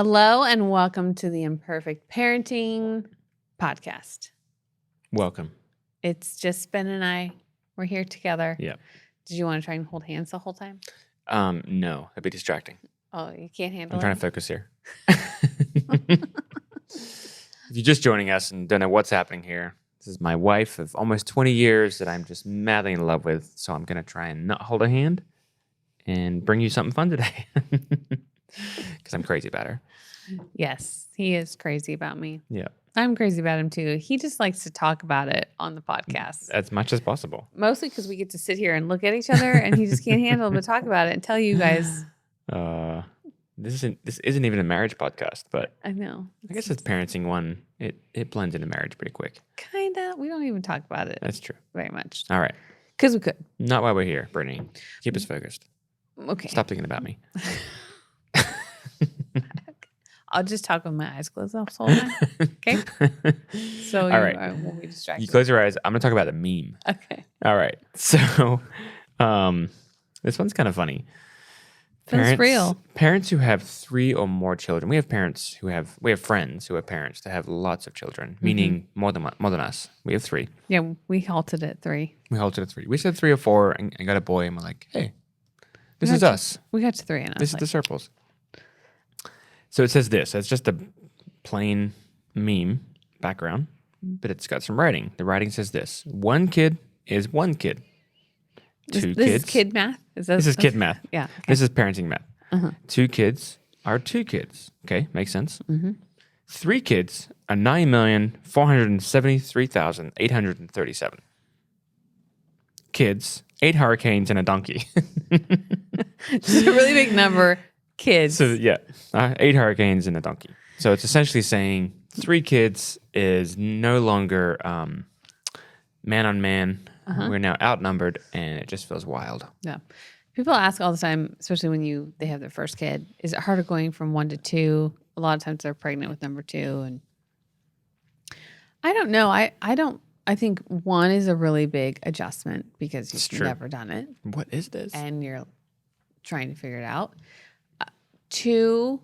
Hello and welcome to the Imperfect Parenting podcast. Welcome. It's just Ben and I. We're here together. Yeah. Did you want to try and hold hands the whole time? No, that'd be distracting. Oh, you can't handle I'm it? trying to focus here. If you're just joining us and don't know what's happening here, this is my wife of almost 20 years that I'm just madly in love with. So I'm going to try and not hold a hand and bring you something fun today. Because I'm crazy about her. Yes, he is crazy about me. Yeah. I'm crazy about him too. He just likes to talk about it on the podcast. As much as possible. Mostly because we get to sit here and look at each other and he just can't handle it but talk about it and tell you guys. This isn't even a marriage podcast, but I know. I guess it's parenting one. It blends into marriage pretty quick. Kinda. We don't even talk about it. That's true. Very much. All right. Because we could. Not why we're here, Brittney. Keep us focused. Okay. Stop thinking about me. I'll just talk with my eyes closed the whole time. Okay. So All right. Won't be distracted. You close your eyes. I'm going to talk about the meme. Okay. All right. So this one's kind of funny. That's real. Parents who have 3 or more children. We have friends who have parents that have lots of children, meaning more than us. We have 3. Yeah, we halted at 3. We halted at 3. We said 3 or 4 and got a boy, and we're like, hey, this is us. We got to 3 and This is the Serpells. So it says this. It's just a plain meme background, but it's got some writing. The writing says this. 1 kid is 1 kid. 2 kids. This is kid math? This is kid math. Yeah. Okay. This is parenting math. 2 kids are 2 kids. Okay, makes sense. 3 kids are 9,473,837. Kids, 8 hurricanes and a donkey. It's a really big number. Kids. So yeah, 8 hurricanes and a donkey. So it's essentially saying 3 kids is no longer man on man. We're now outnumbered, and it just feels wild. Yeah. People ask all the time, especially when they have their first kid, is it harder going from 1 to 2? A lot of times they're pregnant with number 2, and I don't know. I think 1 is a really big adjustment because you've never done it. What is this? And you're trying to figure it out. 2,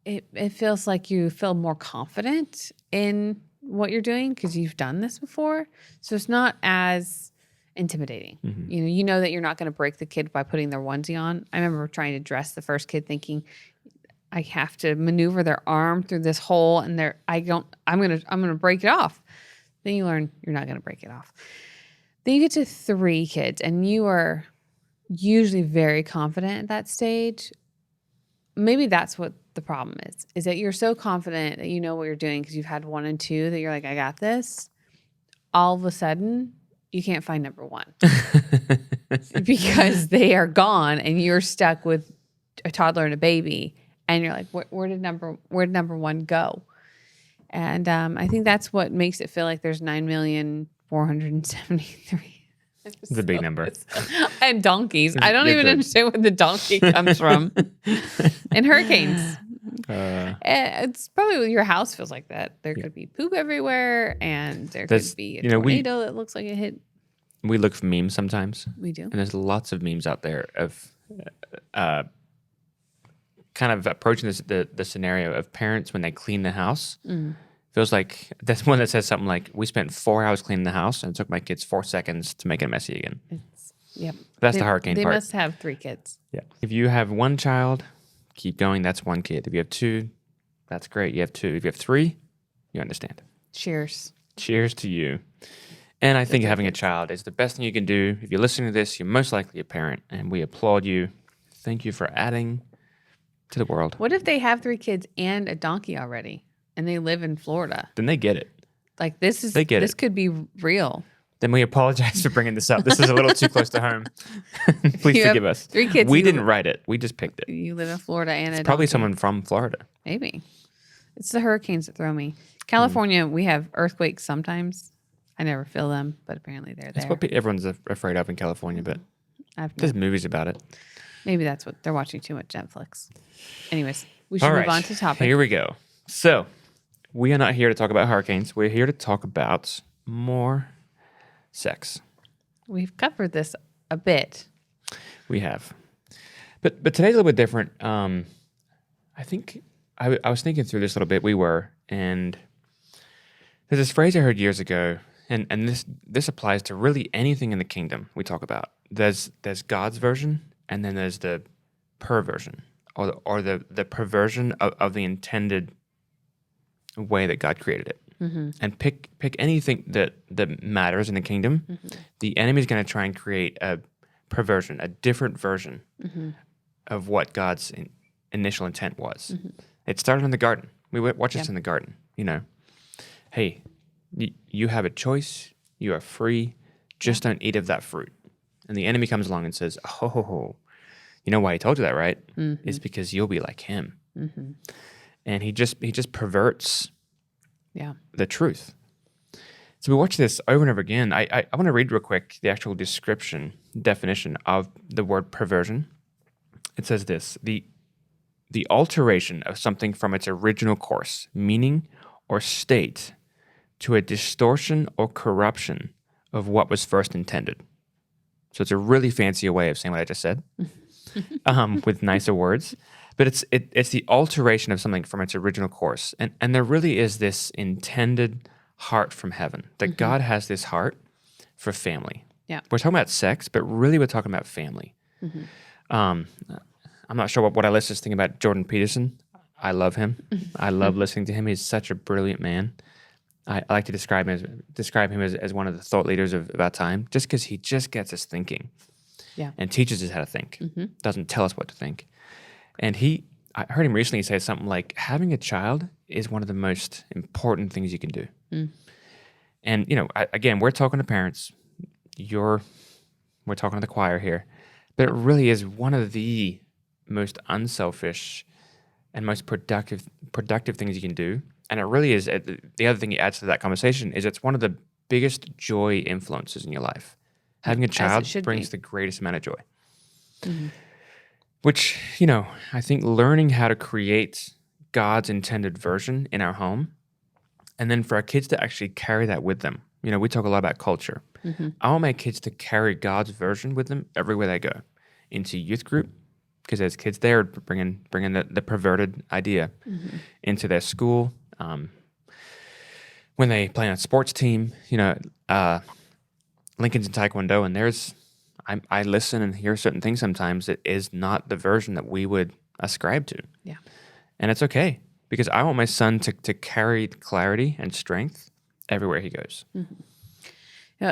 it feels like you feel more confident in what you're doing because you've done this before. So it's not as intimidating. You know that you're not going to break the kid by putting their onesie on. I remember trying to dress the first kid thinking I have to maneuver their arm through this hole and I'm going to break it off. Then you learn you're not going to break it off. Then you get to 3 kids and you are usually very confident at that stage. Maybe that's what the problem is that you're so confident that you know what you're doing because you've had 1 and 2 that you're like, I got this. All of a sudden, you can't find number 1 because they are gone and you're stuck with a toddler and a baby. And you're like, where did number 1 go? And I think that's what makes it feel like there's 9,473,000. It's a big number. And donkeys. I don't even understand where the donkey comes from. And hurricanes. It's probably what your house feels like that. There could be poop everywhere, and there could be a tornado that looks like it hit. We look for memes sometimes. We do. And there's lots of memes out there of kind of approaching the scenario of parents when they clean the house. Feels like that's one that says something like, we spent 4 hours cleaning the house and it took my kids 4 seconds to make it messy again. Yep. That's the hurricane part. They must have 3 kids. Yeah. If you have 1 child, keep going. That's 1 kid. If you have 2, that's great. You have 2. If you have 3, you understand. Cheers. Cheers to you. And I think having a child is the best thing you can do. If you're listening to this, you're most likely a parent, and we applaud you. Thank you for adding to the world. What if they have 3 kids and a donkey already? And they live in Florida. Then they get it. Like this could be real. Then we apologize for bringing this up. This is a little too close to home. Please forgive us. 3 kids. We didn't write it. We just picked it. You live in Florida and it's probably someone from Florida. Maybe. It's the hurricanes that throw me. California, we have earthquakes sometimes. I never feel them, but apparently they're there. That's what everyone's afraid of in California, but there's movies about it. Maybe that's what they're watching too much Netflix. Anyways, we should move on to topic. Here we go. So we are not here to talk about hurricanes. We're here to talk about more sex. We've covered this a bit. We have. But today's a little bit different. I think I was thinking through this a little bit. And there's this phrase I heard years ago, and this applies to really anything in the kingdom we talk about. There's God's version, and then there's the perversion, or the perversion of the intended way that God created it. Mm-hmm. And pick anything that matters in the kingdom. Mm-hmm. The enemy is going to try and create a perversion, a different version of what God's initial intent was. Mm-hmm. It started in the garden. We watched this in the garden. Hey, you have a choice. You are free. Just don't eat of that fruit. And the enemy comes along and says, "Oh, you know why he told you that, right? Mm-hmm. It's because you'll be like him." Mm-hmm. And he just perverts the truth. So we watch this over and over again. I want to read real quick the actual definition of the word perversion. It says this: the alteration of something from its original course, meaning, or state to a distortion or corruption of what was first intended. So it's a really fancy way of saying what I just said, with nicer words. But it's the alteration of something from its original course. And there really is this intended heart from heaven, that God has this heart for family. Yeah. We're talking about sex, but really we're talking about family. I'm not sure what I listened to think about Jordan Peterson. I love him. I love listening to him. He's such a brilliant man. I like to describe him as one of the thought leaders of our time, just because he just gets us thinking, and teaches us how to think. Doesn't tell us what to think. And I heard him recently say something like, having a child is one of the most important things you can do. And again, we're talking to parents. We're talking to the choir here, but it really is one of the most unselfish and most productive things you can do. And it really is, the other thing he adds to that conversation is it's one of the biggest joy influences in your life. Having a child brings the greatest amount of joy. Mm-hmm. Which, I think learning how to create God's intended version in our home, and then for our kids to actually carry that with them. We talk a lot about culture. Mm-hmm. I want my kids to carry God's version with them everywhere they go. Into youth group, because as kids there, bringing the perverted idea into their school. When they play on a sports team, Lincoln's in Taekwondo, and I listen and hear certain things sometimes that is not the version that we would ascribe to. Yeah. And it's okay, because I want my son to carry clarity and strength everywhere he goes. Mm-hmm.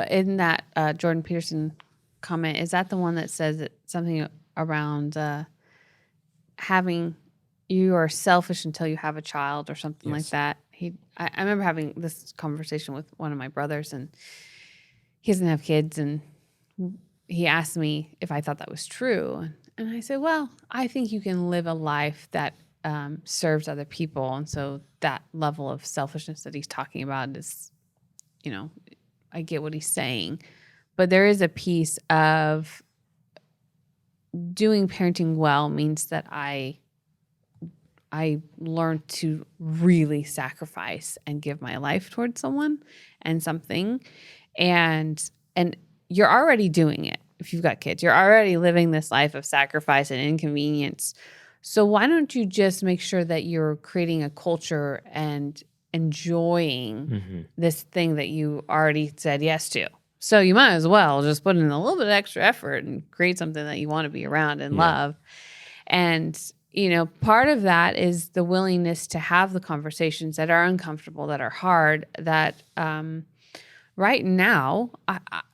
In that Jordan Peterson comment, is that the one that says something around having, you are selfish until you have a child or something like that? I remember having this conversation with one of my brothers, and he doesn't have kids, and he asked me if I thought that was true. And I said, well, I think you can live a life that serves other people. And so that level of selfishness that he's talking about is, I get what he's saying. But there is a piece of doing parenting well means that I learned to really sacrifice and give my life towards someone and something. And you're already doing it. If you've got kids, you're already living this life of sacrifice and inconvenience. So why don't you just make sure that you're creating a culture and enjoying this thing that you already said yes to? So you might as well just put in a little bit of extra effort and create something that you want to be around and love. And part of that is the willingness to have the conversations that are uncomfortable, that are hard, that right now,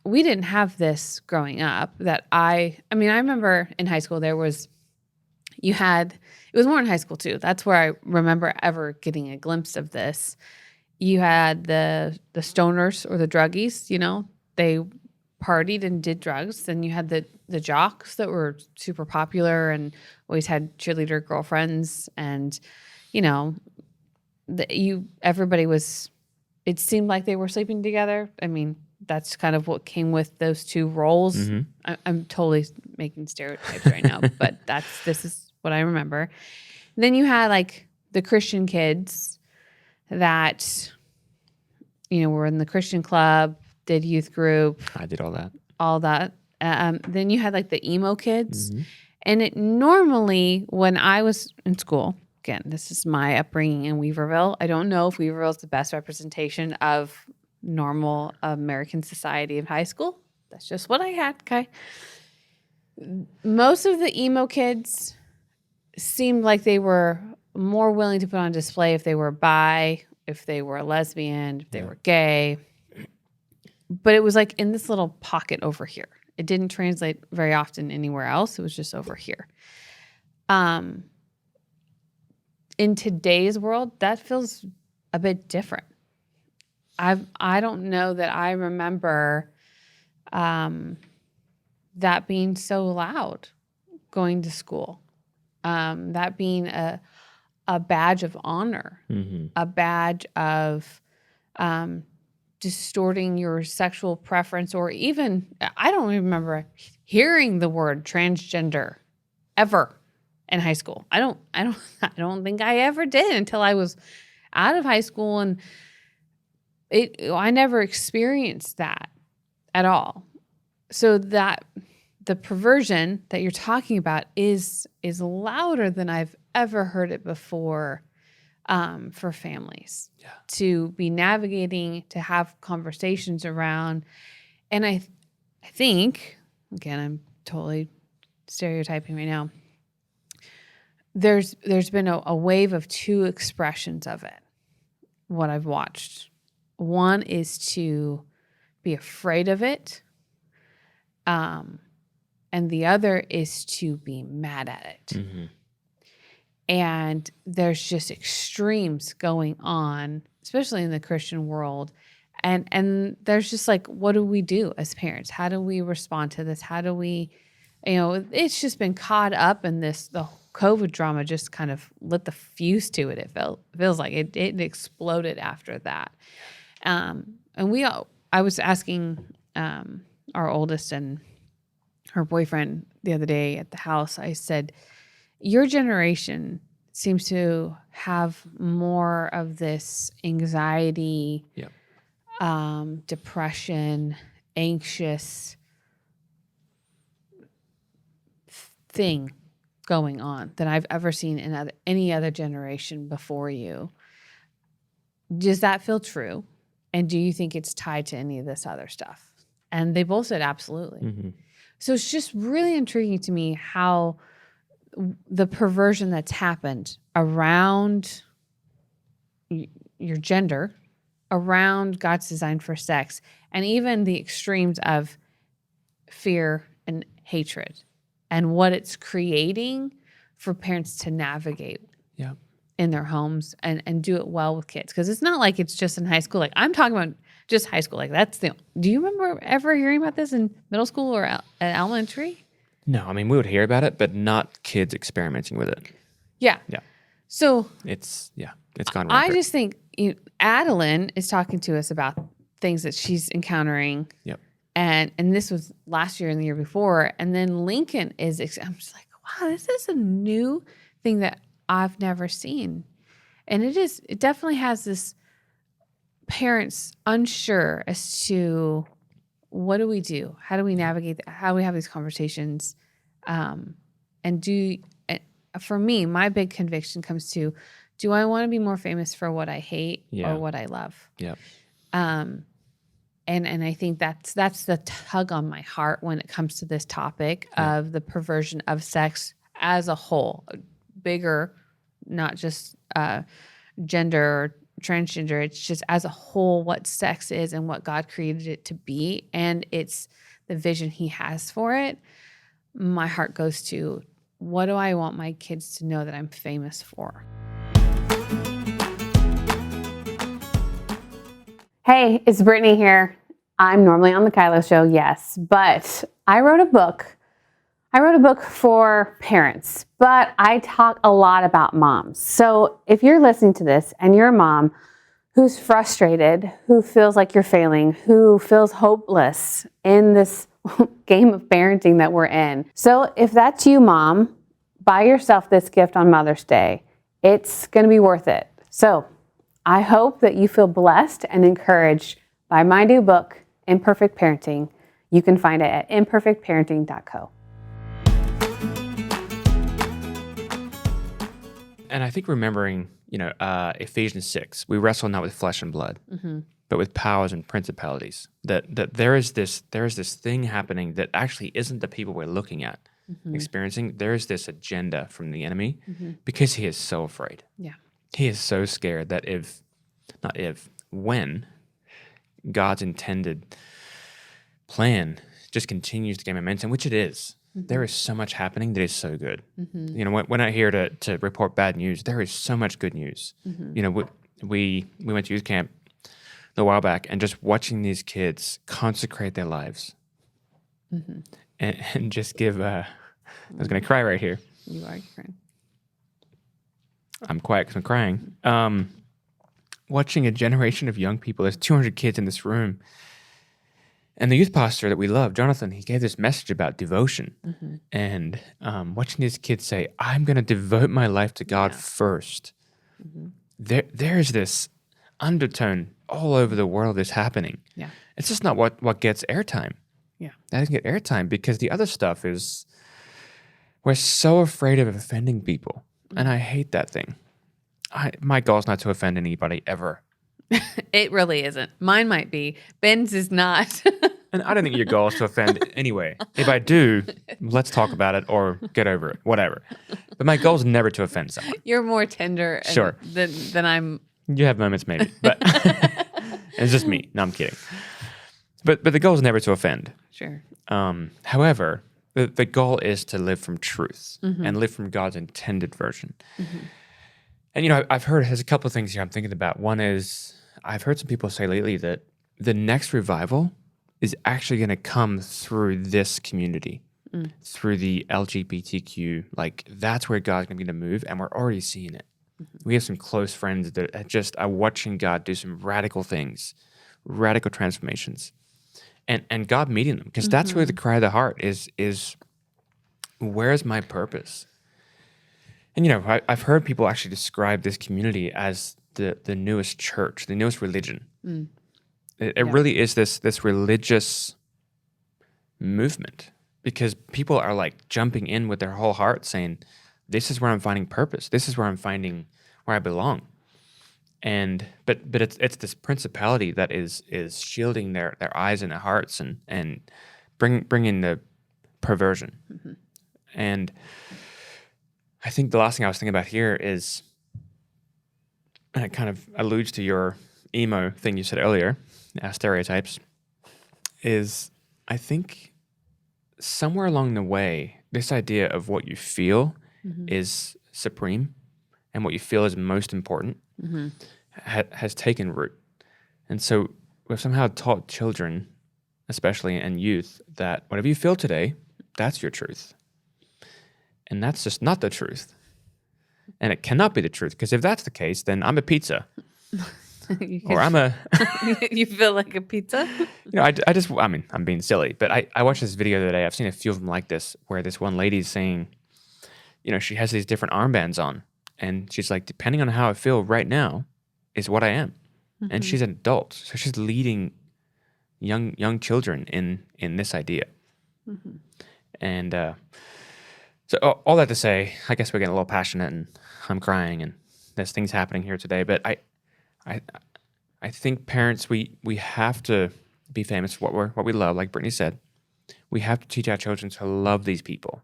we didn't have this growing up. That I remember in high school it was more in high school too. That's where I remember ever getting a glimpse of this. You had the stoners or the druggies, they partied and did drugs. Then you had the jocks that were super popular and always had cheerleader girlfriends, and everybody was. It seemed like they were sleeping together. I mean, that's kind of what came with those two roles. Mm-hmm. I'm totally making stereotypes right now, but this is what I remember. Then you had like the Christian kids that, were in the Christian club, did youth group. I did all that. Then you had like the emo kids. Mm-hmm. And it normally, when I was in school, again, this is my upbringing in Weaverville. I don't know if Weaverville is the best representation of normal American society in high school. That's just what I had. Okay. Most of the emo kids seemed like they were more willing to put on display if they were bi, if they were a lesbian, if they were gay. But it was like in this little pocket over here. It didn't translate very often anywhere else. It was just over here. In today's world, that feels a bit different. I don't know that I remember that being so loud going to school. That being a badge of honor, a badge of distorting your sexual preference, or even, I don't even remember hearing the word transgender ever in high school. I don't think I ever did until I was out of high school, and I never experienced that at all. So that the perversion that you're talking about is louder than I've ever heard it before. For families to be navigating, to have conversations around. And I think, again, I'm totally stereotyping right now, there's been a wave of two expressions of it, what I've watched. One is to be afraid of it, and the other is to be mad at it. Mm-hmm. And there's just extremes going on, especially in the Christian world. And there's just like, what do we do as parents? How do we respond to this? How do we, it's just been caught up in this, the COVID drama just kind of lit the fuse to it. It feels like it exploded after that. I was asking our oldest and her boyfriend the other day at the house, I said, your generation seems to have more of this anxiety, depression, anxious thing going on than I've ever seen in any other generation before you. Does that feel true? And do you think it's tied to any of this other stuff? And they both said absolutely. Mm-hmm. So it's just really intriguing to me how the perversion that's happened around your gender, around God's design for sex, and even the extremes of fear and hatred, and what it's creating for parents to navigate in their homes and do it well with kids. Because it's not like it's just in high school. Like, I'm talking about just high school. Like, do you remember ever hearing about this in middle school or elementary? No, I mean, we would hear about it, but not kids experimenting with it. Yeah. So it's gone rampant. I just think Adeline is talking to us about things that she's encountering. Yep. And this was last year and the year before. And then Lincoln I'm just like, wow, this is a new thing that I've never seen. And it definitely has this parents unsure as to what do we do? How do we navigate that? How do we have these conversations? For me, my big conviction comes to, do I want to be more famous for what I hate or what I love? Yeah. And I think that's the tug on my heart when it comes to this topic of the perversion of sex as a whole, bigger, not just gender or transgender. It's just as a whole what sex is and what God created it to be, and it's the vision He has for it. My heart goes to, what do I want my kids to know that I'm famous for? Hey, it's Brittney here. I'm normally on the Kylo Show, yes, but I wrote a book. I wrote a book for parents, but I talk a lot about moms. So if you're listening to this and you're a mom who's frustrated, who feels like you're failing, who feels hopeless in this game of parenting that we're in. So if that's you, mom, buy yourself this gift on Mother's Day. It's going to be worth it. So I hope that you feel blessed and encouraged by my new book, Imperfect Parenting. You can find it at imperfectparenting.co. I think remembering, Ephesians 6, we wrestle not with flesh and blood, but with powers and principalities. That there is this thing happening that actually isn't the people we're looking at, experiencing. There is this agenda from the enemy because he is so afraid. Yeah. He is so scared that when God's intended plan just continues to gain momentum, which it is. There is so much happening that is so good. We're not here to report bad news. There is so much good news. We went to youth camp a while back, and just watching these kids consecrate their lives and just give. I was going to cry right here. You are crying. I'm quiet because I'm crying. Watching a generation of young people. There's 200 kids in this room. And the youth pastor that we love, Jonathan, he gave this message about devotion. And watching these kids say, I'm going to devote my life to God first. There's this undertone all over the world that's happening. Yeah. It's just not what gets airtime. Yeah. That doesn't get airtime because the other stuff is, we're so afraid of offending people. And I hate that thing. My goal is not to offend anybody ever. It really isn't. Mine might be. Ben's is not. And I don't think your goal is to offend anyway. If I do, let's talk about it or get over it, whatever. But my goal is never to offend someone. You're more tender Sure. than I'm. You have moments maybe, but it's just me. No, I'm kidding. But the goal is never to offend. Sure. However, the goal is to live from truth and live from God's intended version. And, I've heard, there's a couple of things here I'm thinking about. One is, I've heard some people say lately that the next revival is actually going to come through this community, through the LGBTQ. Like, that's where God's going to move, and we're already seeing it. We have some close friends that just are watching God do some radical things, radical transformations, and God meeting them, because that's really the cry of the heart is where's my purpose? And, I've heard people actually describe this community as the newest church, the newest religion. It really is this religious movement, because people are like jumping in with their whole heart saying, this is where I'm finding purpose. This is where I'm finding where I belong. And but it's this principality that is shielding their eyes and their hearts and bringing the perversion. And I think the last thing I was thinking about here is, and it kind of alludes to your emo thing you said earlier, stereotypes, is I think somewhere along the way, this idea of what you feel is supreme and what you feel is most important has taken root. And so we've somehow taught children, especially and youth, that whatever you feel today, that's your truth. And that's just not the truth. And it cannot be the truth, because if that's the case, then I'm a pizza. Or I'm a... You feel like a pizza? I'm being silly, but I watched this video the other day. I've seen a few of them like this, where this one lady's saying, she has these different armbands on, and she's like, depending on how I feel right now is what I am. And she's an adult, so she's leading young children in this idea. And so all that to say, I guess we're getting a little passionate, and I'm crying, and there's things happening here today. But I think parents, we have to be famous for what we love, like Brittney said. We have to teach our children to love these people,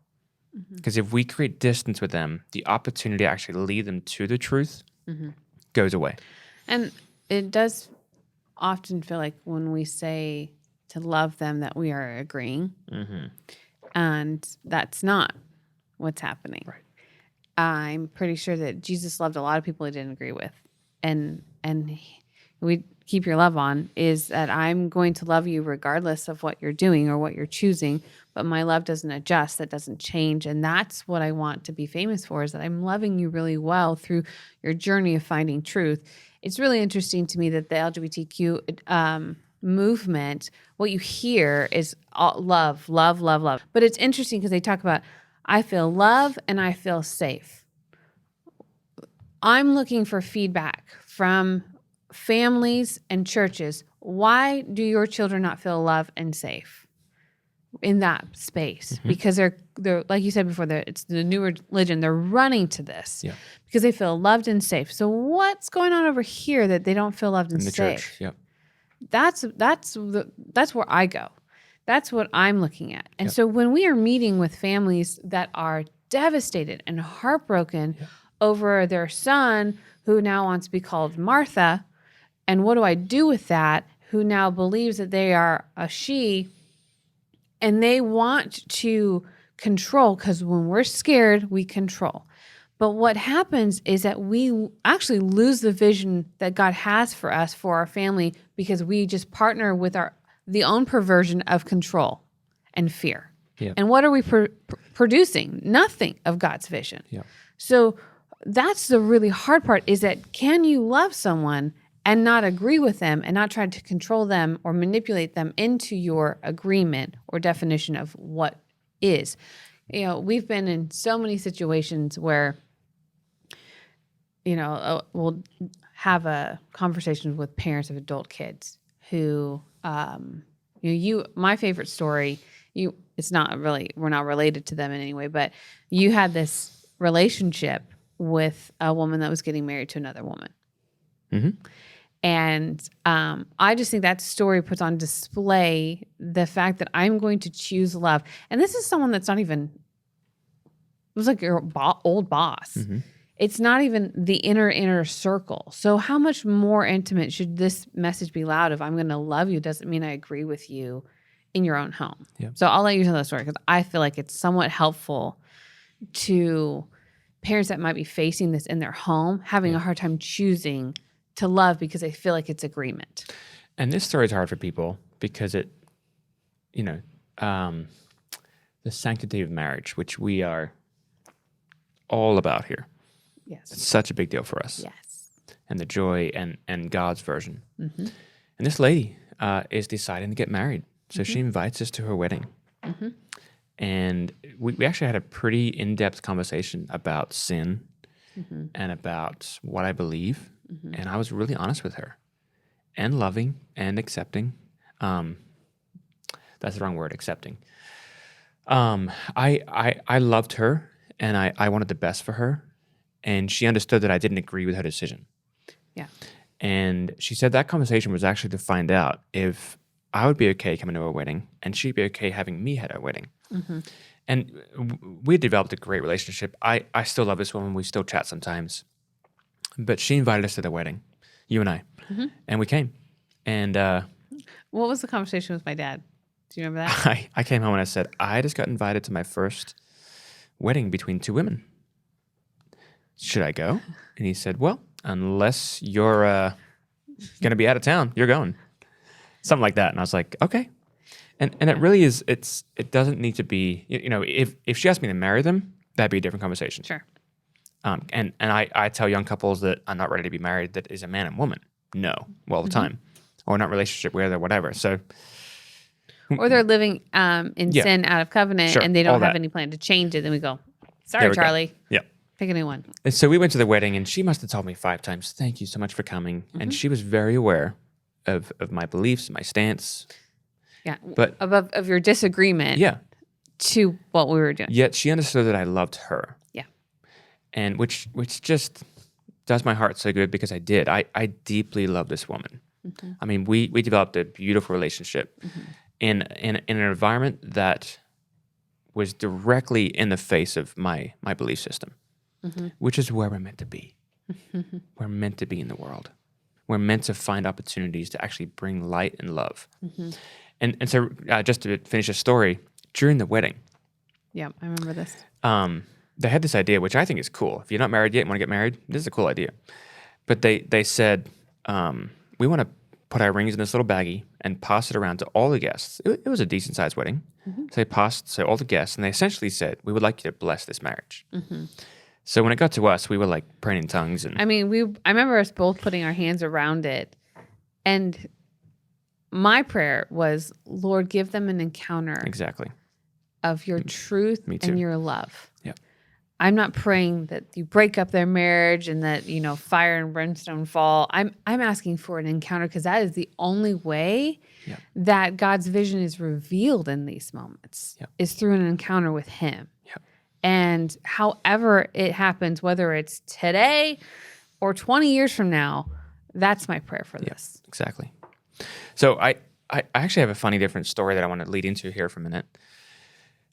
because if we create distance with them, the opportunity to actually lead them to the truth goes away. And it does often feel like when we say to love them that we are agreeing, and that's not what's happening. Right. I'm pretty sure that Jesus loved a lot of people he didn't agree with, and we keep your love on is that I'm going to love you regardless of what you're doing or what you're choosing, but my love doesn't adjust, that doesn't change. And that's what I want to be famous for, is that I'm loving you really well through your journey of finding truth. It's really interesting to me that the LGBTQ movement, what you hear is all love, love, love, love. But it's interesting because they talk about, I feel love and I feel safe. I'm looking for feedback from families and churches. Why do your children not feel love and safe? in that space because they're like you said before, it's the new religion. They're running to this because they feel loved and safe. So what's going on over here that they don't feel loved and In the safe? church, yep. That's where I go. That's what I'm looking at. And so when we are meeting with families that are devastated and heartbroken over their son who now wants to be called Martha, and what do I do with that? Who now believes that they are a she, and they want to control, because when we're scared, we control. But what happens is that we actually lose the vision that God has for us, for our family, because we just partner with the own perversion of control and fear. Yep. And what are we producing? Nothing of God's vision. Yep. So that's the really hard part, is that can you love someone and not agree with them and not try to control them or manipulate them into your agreement or definition of what is? We've been in so many situations where, we'll have a conversation with parents of adult kids who, my favorite story, it's not really, we're not related to them in any way, but you had this relationship with a woman that was getting married to another woman. Mm-hmm. And I just think that story puts on display the fact that I'm going to choose love. And this is someone that's not even, it was like your old boss. Mm-hmm. It's not even the inner circle. So how much more intimate should this message be loud of I'm going to love you doesn't mean I agree with you in your own home. Yeah. So I'll let you tell that story because I feel like it's somewhat helpful to parents that might be facing this in their home, having a hard time choosing to love because they feel like it's agreement. And this story is hard for people because it, the sanctity of marriage, which we are all about here. Yes. It's such a big deal for us. Yes. And the joy and God's version. Mm-hmm. And this lady is deciding to get married. So she invites us to her wedding. Mm-hmm. And we actually had a pretty in-depth conversation about sin and about what I believe. Mm-hmm. And I was really honest with her and loving and accepting. That's the wrong word, accepting. I loved her and I wanted the best for her. And she understood that I didn't agree with her decision. Yeah. And she said that conversation was actually to find out if I would be okay coming to her wedding and she'd be okay having me at her wedding. Mm-hmm. And we developed a great relationship. I still love this woman. We still chat sometimes. But she invited us to the wedding, you and I. Mm-hmm. And we came. And what was the conversation with my dad? Do you remember that? I came home and I said, I just got invited to my first wedding between two women. Should I go? And he said, well, unless you're going to be out of town, you're going. Something like that. And I was like, okay. And it really is, it doesn't need to be, if she asked me to marry them, that'd be a different conversation. Sure. And I tell young couples that I'm not ready to be married, that is a man and woman. No, all the time. Or not relationship with or whatever. So. Or they're living in sin out of covenant and they don't have any plan to change it. Then we go, sorry, Charlie. Yeah. Pick a new one. And so we went to the wedding and she must have told me 5 times, thank you so much for coming. Mm-hmm. And she was very aware of my beliefs, my stance. Yeah. But of your disagreement. Yeah. To what we were doing. Yet she understood that I loved her. Yeah. And which just does my heart so good because I did. I deeply love this woman. Mm-hmm. I mean, we developed a beautiful relationship in an environment that was directly in the face of my belief system, which is where we're meant to be. We're meant to be in the world. We're meant to find opportunities to actually bring light and love. And so just to finish the story, during the wedding. Yeah, I remember this. They had this idea, which I think is cool. If you're not married yet and want to get married, this is a cool idea. But they said, we want to put our rings in this little baggie and pass it around to all the guests. It was a decent-sized wedding. So they passed to all the guests, and they essentially said, we would like you to bless this marriage. So when it got to us, we were like praying in tongues. And I mean, I remember us both putting our hands around it. And my prayer was, Lord, give them an encounter exactly of your truth Me too. and your love. Yep. I'm not praying that you break up their marriage and that, fire and brimstone fall. I'm asking for an encounter because that is the only way Yep. that God's vision is revealed in these moments is through an encounter with him. Yep. And however it happens, whether it's today or 20 years from now, that's my prayer for this. Exactly. So I actually have a funny different story that I want to lead into here for a minute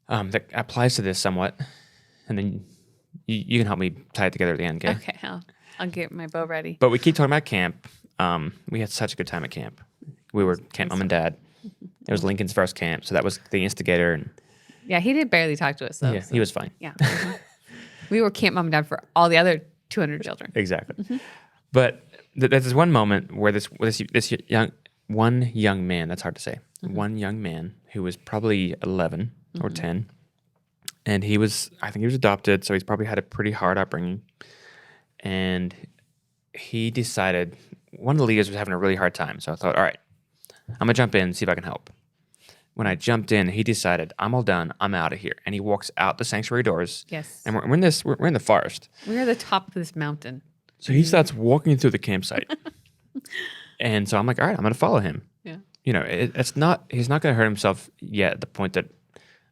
that applies to this somewhat. And then you can help me tie it together at the end, okay? Okay, I'll get my bow ready. But we keep talking about camp. We had such a good time at camp. We were camp mom and dad. It was Lincoln's first camp, so that was the instigator. And yeah, he did barely talk to us, though. yeah, so. he was fine. Yeah. We were camp mom and dad for all the other 200 children. Exactly. But there's this one moment where this young man, that's hard to say, one young man who was probably 11 or 10, and I think he was adopted, so he's probably had a pretty hard upbringing. And he decided, one of the leaders was having a really hard time, so I thought, all right, I'm going to jump in and see if I can help. When I jumped in, he decided, I'm all done, I'm out of here. And he walks out the sanctuary doors. Yes. And we're in the forest. We're at the top of this mountain. So he starts walking through the campsite. And so I'm like, all right, I'm going to follow him. Yeah. He's not going to hurt himself yet at the point that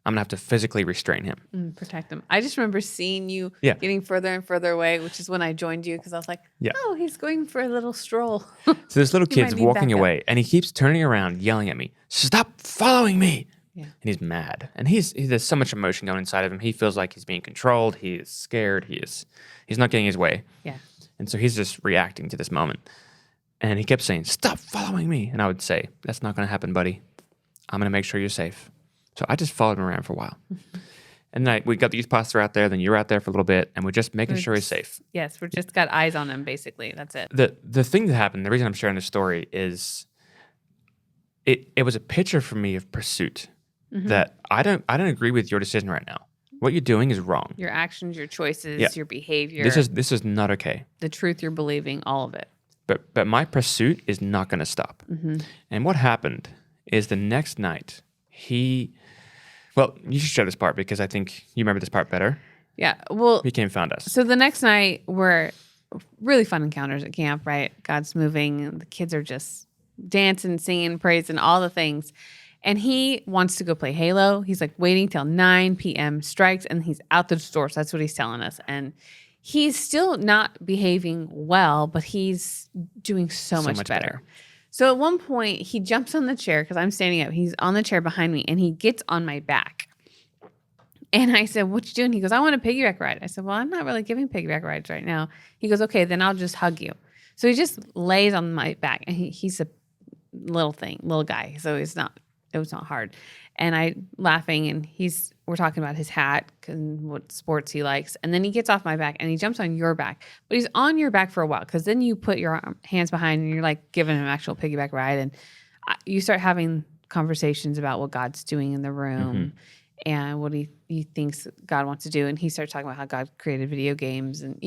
I'm going to have to physically restrain him. Protect him. I just remember seeing you Yeah. getting further and further away, which is when I joined you because I was like, oh, he's going for a little stroll. So this little He kid's might need walking backup. away and he keeps turning around, yelling at me, stop following me. Yeah. And he's mad. And there's so much emotion going inside of him. He feels like he's being controlled. He is scared. He's not getting his way. Yeah. And so he's just reacting to this moment. And he kept saying, stop following me. And I would say, that's not going to happen, buddy. I'm going to make sure you're safe. So I just followed him around for a while. And then we got the youth pastor out there. Then you were out there for a little bit. And we're just making sure he's safe. Yes, we're just got eyes on him, basically. That's it. The thing that happened, the reason I'm sharing this story is it was a picture for me of pursuit that I don't agree with your decision right now. What you're doing is wrong. Your actions, your choices, your behavior, This is not okay. the truth you're believing, all of it. But my pursuit is not going to stop. And what happened is the next night you should share this part because I think you remember this part better. Yeah. Well, He came and found us. so the next night were really fun encounters at camp, right? God's moving. And the kids are just dancing, singing, praising, all the things. And he wants to go play Halo. He's like waiting till 9 p.m. strikes and he's out the door. So that's what he's telling us. And he's still not behaving well, but he's doing so much better. So at one point, he jumps on the chair because I'm standing up. He's on the chair behind me and he gets on my back. And I said, what you doing? He goes, I want a piggyback ride. I said, well, I'm not really giving piggyback rides right now. He goes, okay, then I'll just hug you. So he just lays on my back. And he's a little guy. So it was not hard. And I laughing and we're talking about his hat and what sports he likes. And then he gets off my back and he jumps on your back. But he's on your back for a while because then you put your hands behind and you're like giving him an actual piggyback ride. And you start having conversations about what God's doing in the room and what he thinks God wants to do. And he starts talking about how God created video games and,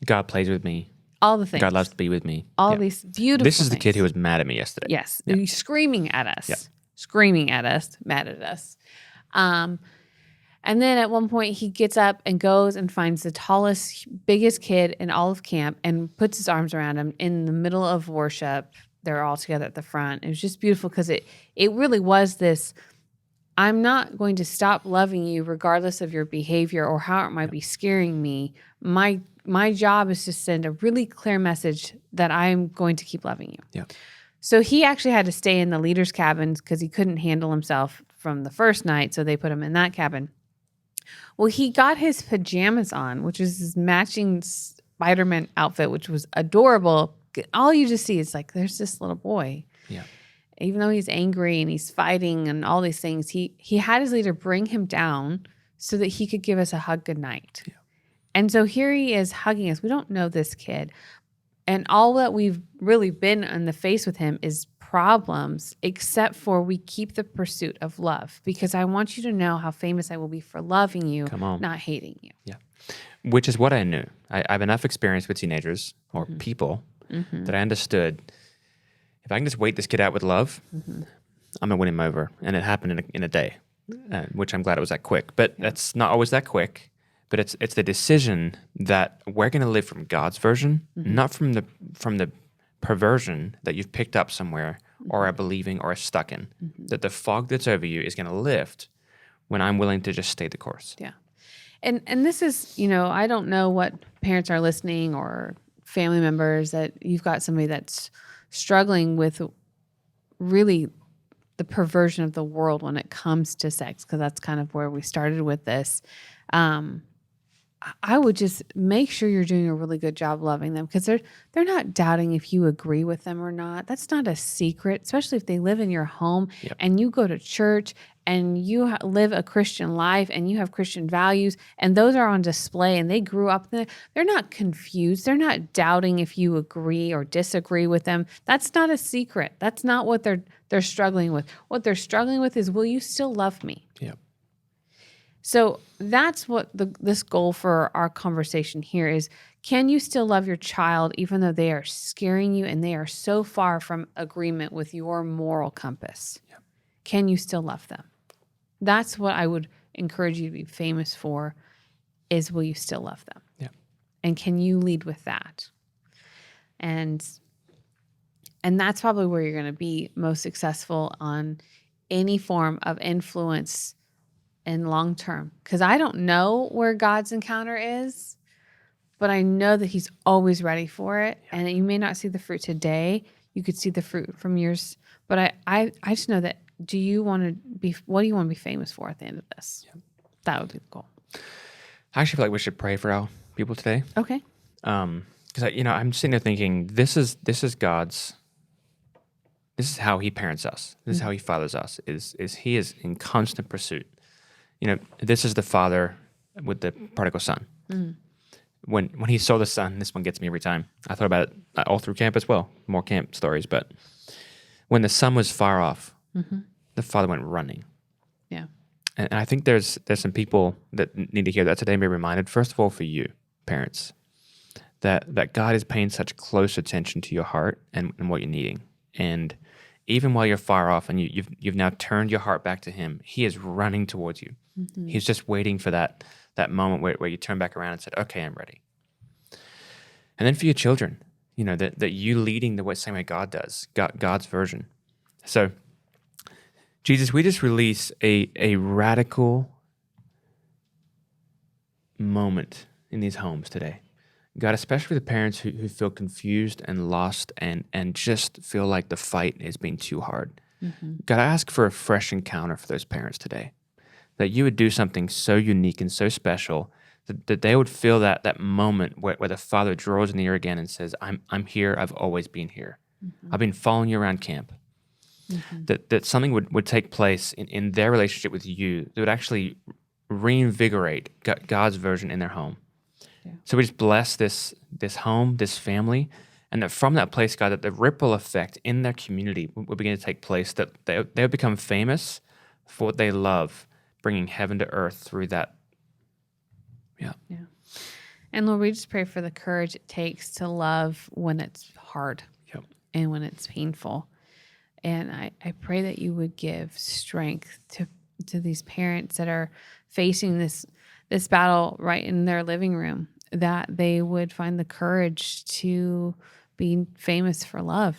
God plays with me. all the things. God loves to be with me. All these beautiful This is the kid things. who was mad at me yesterday. Yes. Yeah. He's screaming at us. Yeah. Screaming at us, mad at us. And then at one point he gets up and goes and finds the tallest, biggest kid in all of camp and puts his arms around him in the middle of worship. They're all together at the front. It was just beautiful because it really was this, I'm not going to stop loving you regardless of your behavior or how it might be scaring me. My job is to send a really clear message that I'm going to keep loving you. Yeah. So he actually had to stay in the leader's cabin because he couldn't handle himself from the first night. So they put him in that cabin. Well, he got his pajamas on, which is his matching Spider-Man outfit, which was adorable. All you just see is like, there's this little boy. Yeah. Even though he's angry and he's fighting and all these things, he had his leader bring him down so that he could give us a hug goodnight. Yeah. And so here he is hugging us. We don't know this kid. And all that we've really been in the face with him is problems, except for we keep the pursuit of love because I want you to know how famous I will be for loving you, not hating you. Yeah. Which is what I knew. I have enough experience with teenagers or people that I understood if I can just wait this kid out with love, I'm going to win him over. And it happened in a day, which I'm glad it was that quick. But that's not always that quick. but it's the decision that we're going to live from God's version, not from the perversion that you've picked up somewhere or are believing or are stuck in. That the fog that's over you is going to lift when I'm willing to just stay the course. Yeah. And this is, I don't know what parents are listening or family members that you've got somebody that's struggling with really the perversion of the world when it comes to sex, because that's kind of where we started with this. I would just make sure you're doing a really good job loving them, because they're not doubting if you agree with them or not. That's not a secret, especially if they live in your home and you go to church and you live a Christian life and you have Christian values, and those are on display, and they grew up there. They're not confused. They're not doubting if you agree or disagree with them. That's not a secret. That's not what they're struggling with. What they're struggling with is, will you still love me? Yeah. So that's what this goal for our conversation here is. Can you still love your child even though they are scaring you and they are so far from agreement with your moral compass? Yeah. Can you still love them? That's what I would encourage you to be famous for, is will you still love them? Yeah. And can you lead with that? And that's probably where you're going to be most successful on any form of influence in long term. Because I don't know where God's encounter is, but I know that he's always ready for it. Yeah. And you may not see the fruit today. You could see the fruit from years. But I just know that, what do you want to be famous for at the end of this? Yeah. That would be the goal. I actually feel like we should pray for our people today. Okay. Because I'm sitting there thinking, this is God's. This is how he parents us. This is how he fathers us. Is he is in constant pursuit. This is the father with the prodigal son. When he saw the son, this one gets me every time. I thought about it all through camp as well. More camp stories, but when the son was far off, the father went running. Yeah. And I think there's some people that need to hear that today and be reminded, first of all, for you, parents, that God is paying such close attention to your heart and what you're needing. And even while you're far off and you've now turned your heart back to him, he is running towards you. He's just waiting for that moment where you turn back around and said, okay, I'm ready. And then for your children, that you leading the same way God does, God's version. So, Jesus, we just release a radical moment in these homes today. God, especially the parents who feel confused and lost and just feel like the fight has been too hard. God, I ask for a fresh encounter for those parents today, that you would do something so unique and so special that they would feel that moment where the father draws near again and says, I'm here, I've always been here. I've been following you around camp. That something would take place in their relationship with you that would actually reinvigorate God's version in their home. Yeah. So we just bless this home, this family, and that from that place, God, that the ripple effect in their community will begin to take place, that they'll become famous for what they love, bringing heaven to earth through that. Yeah. Yeah. And Lord, we just pray for the courage it takes to love when it's hard and when it's painful. And I pray that you would give strength to these parents that are facing this battle right in their living room, that they would find the courage to be famous for love,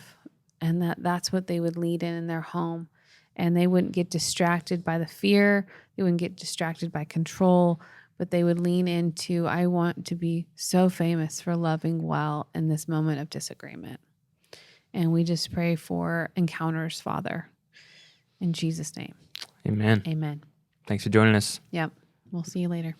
and that's what they would lead in their home. And they wouldn't get distracted by the fear. They wouldn't get distracted by control, but they would lean into, I want to be so famous for loving well in this moment of disagreement. And we just pray for encounters, Father, in Jesus' name. Amen. Amen. Thanks for joining us. Yep. We'll see you later.